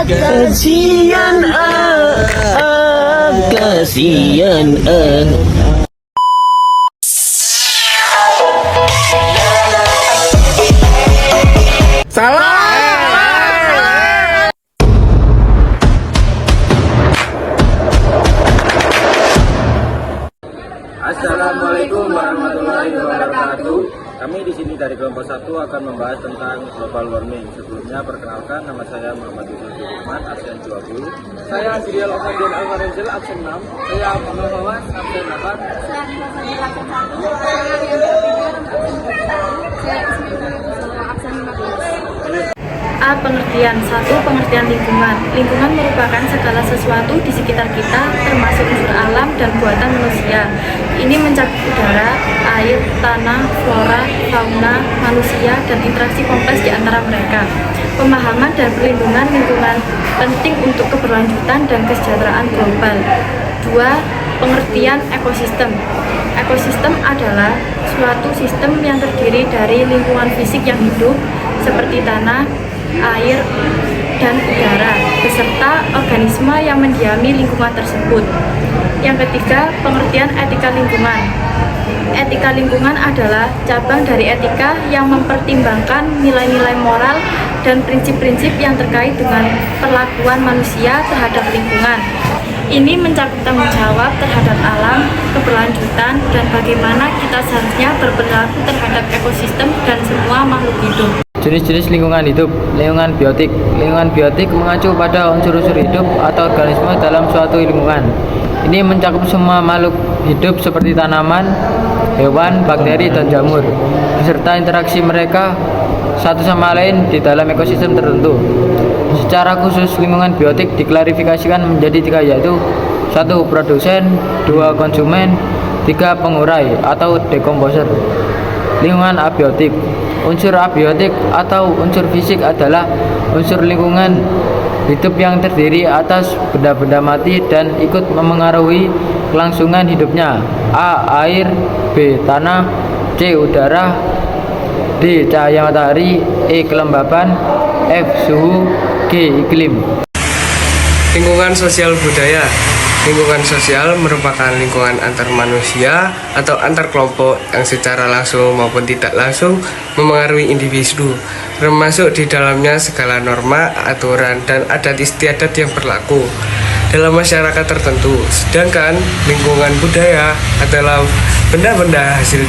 kasihan kasihan Assalamualaikum warahmatullahi wabarakatuh. Kami di sini dari kelompok 1 akan membahas tentang global warming. Sebelumnya perkenalkan, nama saya Muhammad Yusuf Firman, absen 20. Saya Sirial Okandian Alvarenzel, absen 6. Saya Muhammad Hawas, absen 8. A. Pengertian. 1. Pengertian lingkungan. Lingkungan merupakan segala sesuatu di sekitar kita, termasuk unsur alam dan buatan manusia. Ini mencakup udara, air, tanah, flora, fauna, manusia, dan interaksi kompleks di antara mereka. Pemahaman dan perlindungan lingkungan penting untuk keberlanjutan dan kesejahteraan global. 2. Pengertian ekosistem. Ekosistem adalah suatu sistem yang terdiri dari lingkungan fisik yang hidup, seperti tanah, air, dan udara, beserta organisme yang mendiami lingkungan tersebut. Yang ketiga, pengertian etika lingkungan. Etika lingkungan adalah cabang dari etika yang mempertimbangkan nilai-nilai moral dan prinsip-prinsip yang terkait dengan perlakuan manusia terhadap lingkungan. Ini mencakup tanggung jawab terhadap alam, keberlanjutan, dan bagaimana kita seharusnya berperilaku terhadap ekosistem dan semua makhluk hidup. Jenis-jenis lingkungan hidup. Lingkungan biotik. Lingkungan biotik mengacu pada unsur-unsur hidup atau organisme dalam suatu lingkungan. Ini mencakup semua makhluk hidup seperti tanaman, hewan, bakteri, dan jamur, beserta interaksi mereka satu sama lain di dalam ekosistem tertentu. Secara khusus, lingkungan biotik diklarifikasikan menjadi 3, yaitu 1. Produsen, 2. Konsumen, 3. Pengurai atau dekomposer. Lingkungan abiotik. Unsur abiotik atau unsur fisik adalah unsur lingkungan hidup yang terdiri atas benda-benda mati dan ikut memengaruhi kelangsungan hidupnya. A. Air, B. Tanah, C. Udara, D. Cahaya matahari, E. Kelembaban, F. Suhu, G. Iklim. Lingkungan sosial budaya. Lingkungan sosial merupakan lingkungan antar manusia atau antar kelompok yang secara langsung maupun tidak langsung memengaruhi individu, termasuk di dalamnya segala norma, aturan, dan adat istiadat yang berlaku dalam masyarakat tertentu. Sedangkan lingkungan budaya adalah benda-benda hasil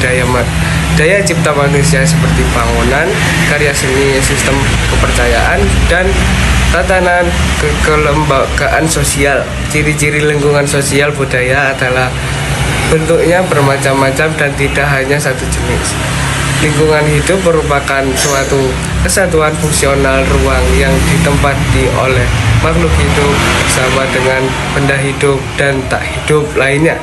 daya cipta manusia seperti bangunan, karya seni, sistem kepercayaan, dan tatanan kelembagaan sosial. Ciri-ciri lingkungan sosial budaya adalah bentuknya bermacam-macam dan tidak hanya satu jenis. Lingkungan hidup merupakan suatu kesatuan fungsional ruang yang ditempati oleh makhluk hidup bersama dengan benda hidup dan tak hidup lainnya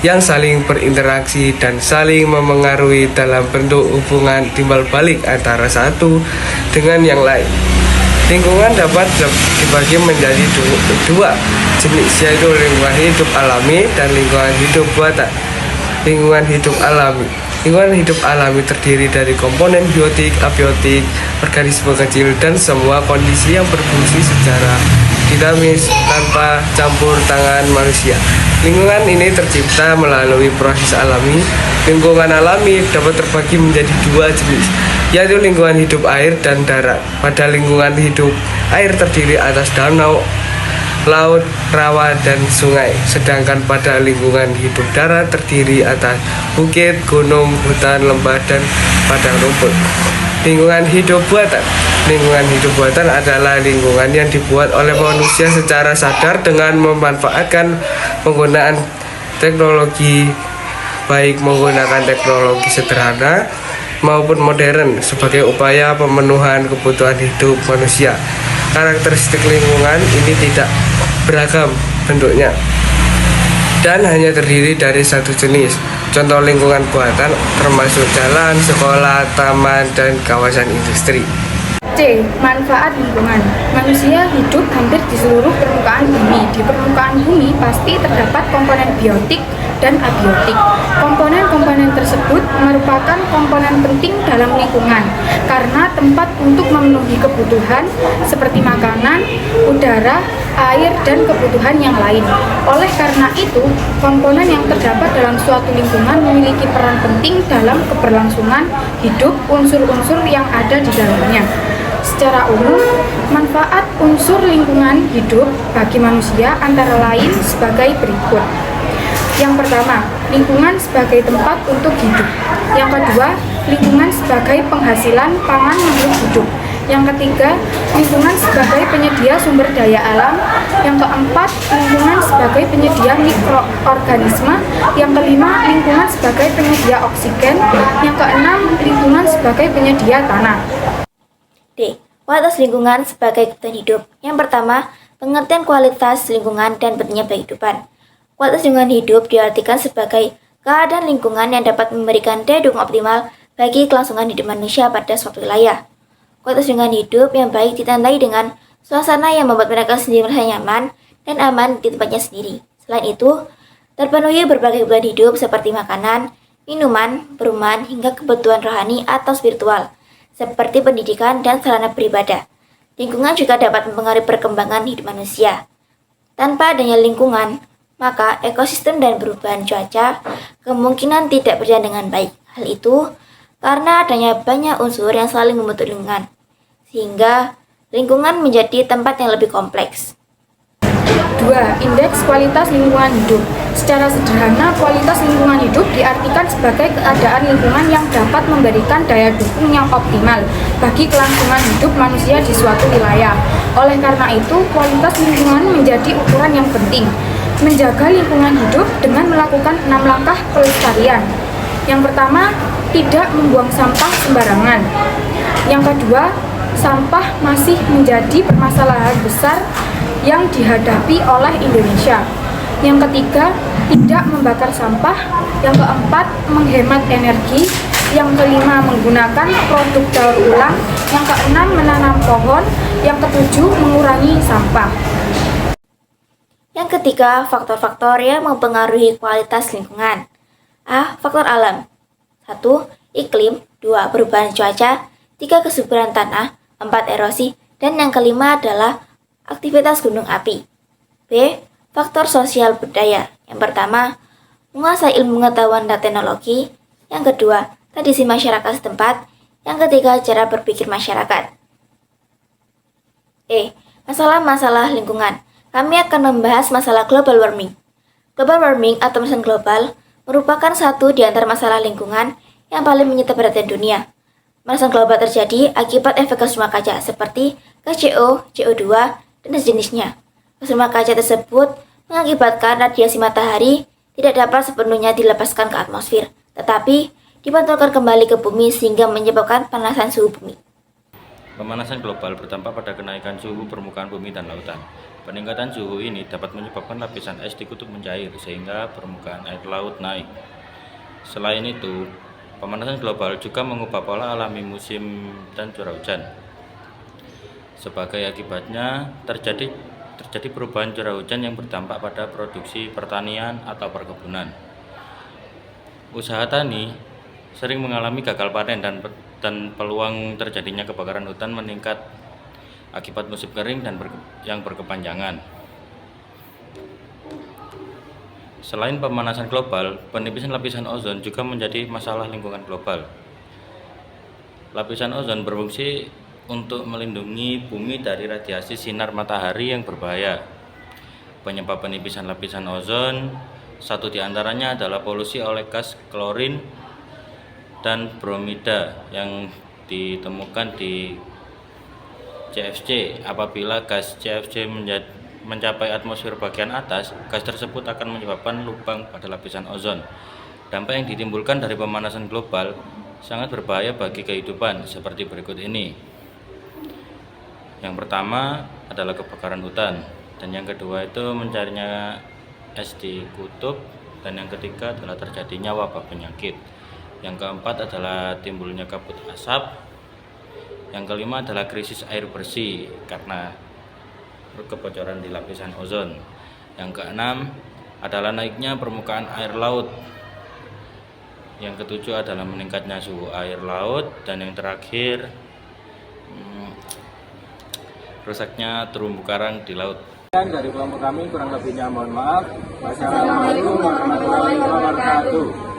yang saling berinteraksi dan saling memengaruhi dalam bentuk hubungan timbal balik antara satu dengan yang lain. Lingkungan dapat dibagi menjadi dua jenis, yaitu lingkungan hidup alami dan lingkungan hidup buatan. Lingkungan hidup alami. Lingkungan hidup alami terdiri dari komponen biotik, abiotik, organisme kecil, dan semua kondisi yang berfungsi secara dinamis tanpa campur tangan manusia. Lingkungan ini tercipta melalui proses alami. Lingkungan alami dapat terbagi menjadi 2 jenis, yaitu lingkungan hidup air dan darat. Pada lingkungan hidup air terdiri atas danau, laut, rawa, dan sungai. Sedangkan pada lingkungan hidup darat terdiri atas bukit, gunung, hutan, lembah, dan padang rumput. Lingkungan hidup buatan. Lingkungan hidup buatan adalah lingkungan yang dibuat oleh manusia secara sadar dengan memanfaatkan penggunaan teknologi, baik menggunakan teknologi sederhana maupun modern sebagai upaya pemenuhan kebutuhan hidup manusia. Karakteristik lingkungan ini tidak beragam bentuknya dan hanya terdiri dari satu jenis. Contoh lingkungan buatan termasuk jalan, sekolah, taman, dan kawasan industri. C. Manfaat lingkungan. Manusia hidup hampir di seluruh permukaan bumi. Di permukaan bumi pasti terdapat komponen biotik, dan abiotik. Komponen-komponen tersebut merupakan komponen penting dalam lingkungan karena tempat untuk memenuhi kebutuhan seperti makanan, udara, air, dan kebutuhan yang lain. Oleh karena itu, komponen yang terdapat dalam suatu lingkungan memiliki peran penting dalam keberlangsungan hidup unsur-unsur yang ada di dalamnya. Secara umum, manfaat unsur lingkungan hidup bagi manusia antara lain sebagai berikut. Yang pertama, lingkungan sebagai tempat untuk hidup. Yang kedua, lingkungan sebagai penghasilan pangan makhluk hidup. Yang ketiga, lingkungan sebagai penyedia sumber daya alam. Yang keempat, lingkungan sebagai penyedia mikroorganisme. Yang kelima, lingkungan sebagai penyedia oksigen. Yang keenam, lingkungan sebagai penyedia tanah. D. Kualitas lingkungan sebagai kebutuhan hidup. Yang pertama, pengertian kualitas lingkungan dan pentingnya kehidupan. Kualitas lingkungan hidup diartikan sebagai keadaan lingkungan yang dapat memberikan daya dukung optimal bagi kelangsungan hidup manusia pada suatu wilayah. Kualitas lingkungan hidup yang baik ditandai dengan suasana yang membuat mereka sendiri merasa nyaman dan aman di tempatnya sendiri. Selain itu, terpenuhi berbagai kebutuhan hidup seperti makanan, minuman, perumahan, hingga kebutuhan rohani atau spiritual, seperti pendidikan dan sarana beribadah. Lingkungan juga dapat mempengaruhi perkembangan hidup manusia. Tanpa adanya lingkungan, maka ekosistem dan perubahan cuaca kemungkinan tidak berjalan dengan baik. Hal itu karena adanya banyak unsur yang saling membentuk lingkungan, sehingga lingkungan menjadi tempat yang lebih kompleks. 2. Indeks kualitas lingkungan hidup. Secara sederhana, kualitas lingkungan hidup diartikan sebagai keadaan lingkungan yang dapat memberikan daya dukung yang optimal bagi kelangsungan hidup manusia di suatu wilayah. Oleh karena itu, kualitas lingkungan menjadi ukuran yang penting. Menjaga lingkungan hidup dengan melakukan 6 langkah pelestarian. Yang pertama, tidak membuang sampah sembarangan. Yang kedua, sampah masih menjadi permasalahan besar yang dihadapi oleh Indonesia. Yang ketiga, tidak membakar sampah. Yang keempat, menghemat energi. Yang kelima, menggunakan produk daur ulang. Yang keenam, menanam pohon. Yang ketujuh, mengurangi sampah. Yang ketiga, faktor-faktor yang mempengaruhi kualitas lingkungan. A. Faktor alam. 1. Iklim. 2. Perubahan cuaca. 3. Kesuburan tanah. 4. Erosi. Dan yang kelima adalah aktivitas gunung api. B. Faktor sosial budaya. Yang pertama, menguasai ilmu pengetahuan dan teknologi. Yang kedua, tradisi masyarakat setempat. Yang ketiga, cara berpikir masyarakat. E. Masalah-masalah lingkungan. Kami akan membahas masalah global warming. Global warming atau pemanasan global merupakan satu di antara masalah lingkungan yang paling menyita perhatian dunia. Pemanasan global terjadi akibat efek gas rumah kaca seperti gas CO, CO2, dan sejenisnya. Gas rumah kaca tersebut mengakibatkan radiasi matahari tidak dapat sepenuhnya dilepaskan ke atmosfer, tetapi dipantulkan kembali ke bumi sehingga menyebabkan pemanasan suhu bumi. Pemanasan global berdampak pada kenaikan suhu permukaan bumi dan lautan. Peningkatan suhu ini dapat menyebabkan lapisan es di kutub mencair sehingga permukaan air laut naik. Selain itu, pemanasan global juga mengubah pola alami musim dan curah hujan. Sebagai akibatnya, terjadi perubahan curah hujan yang berdampak pada produksi pertanian atau perkebunan. Usaha tani sering mengalami gagal panen dan peluang terjadinya kebakaran hutan meningkat akibat musim kering dan yang berkepanjangan. Selain pemanasan global, penipisan lapisan ozon juga menjadi masalah lingkungan global. Lapisan ozon berfungsi untuk melindungi bumi dari radiasi sinar matahari yang berbahaya. Penyebab penipisan lapisan ozon, satu di antaranya adalah polusi oleh gas klorin dan bromida yang ditemukan di CFC. Apabila gas CFC mencapai atmosfer bagian atas, gas tersebut akan menyebabkan lubang pada lapisan ozon. Dampak yang ditimbulkan dari pemanasan global sangat berbahaya bagi kehidupan seperti berikut ini. Yang pertama adalah kebakaran hutan, dan yang kedua itu mencarinya es di kutub, dan yang ketiga adalah terjadinya wabah penyakit. Yang keempat adalah timbulnya kabut asap. Yang kelima adalah krisis air bersih karena kebocoran di lapisan ozon. Yang keenam, adalah naiknya permukaan air laut. Yang ketujuh adalah meningkatnya suhu air laut, dan yang terakhir rusaknya terumbu karang di laut. Dari kelompok kami kurang lebihnya mohon maaf. Wassalamualaikum warahmatullahi wabarakatuh.